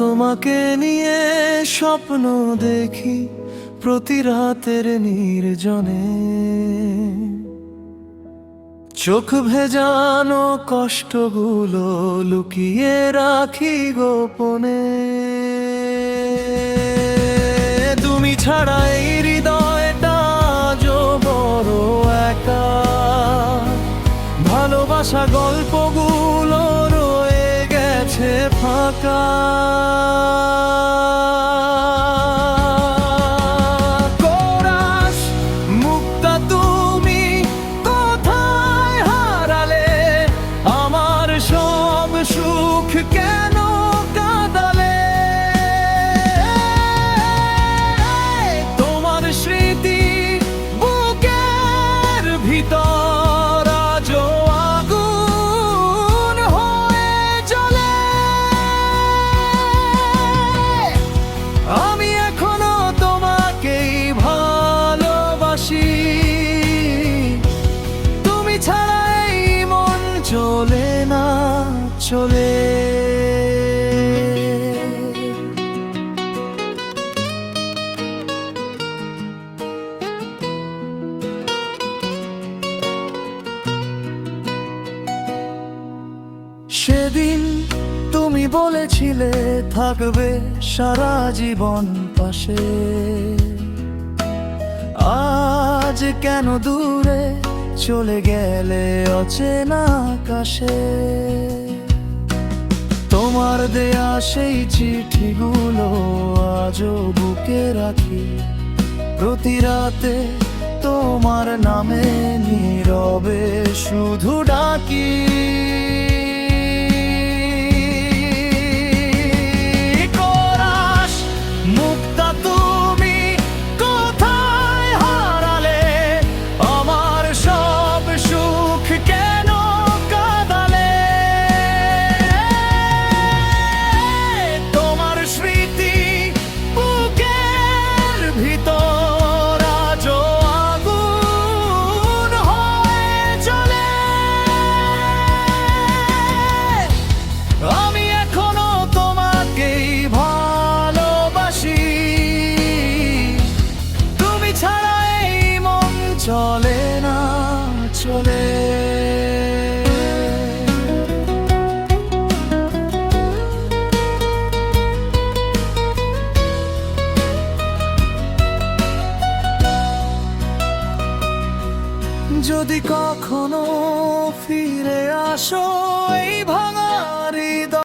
তোমাকে নিয়ে স্বপ্ন দেখি প্রতি রাতের নির্জনে, চোখ ভেজানো কষ্টগুলো লুকিয়ে রাখি গোপনে। তুমি ছাড়া এই হৃদয়টা আজও বড় একা, ভালোবাসা গল্পগুলো রয়ে গেছে ফাঁকা। সুখ কেন কাঁদালে, তোমার স্মৃতি বুকের ভিতর আজও আগুন হয়ে জ্বলে। আমি এখনো তোমাকেই ভালোবাসি, তুমি ছাড়া এই মন চলে না চলে। সেদিন তুমি বলেছিলে থাকবে সারা জীবন পাশে, আজ কেন দূরে চলে গেলে অচেনা আকাশে। তোমার দেয়া সেই চিঠিগুলো আজও বুকে রাখি, প্রতি রাতে তোমার নামে নীরবে শুধু ডাকি। মুক্তা তুমি কোথায় হারালে, আমার সব সুখ কেন কাঁদালে। তোমার স্মৃতি বুকের ভিতর আজও আগুন হয়ে জ্বলে। আমি এখনো তোমাকেই ভালোবাসি, তুমি ছাড়া এই মন চলে না চলে। যদি কখনো ফিরে আসো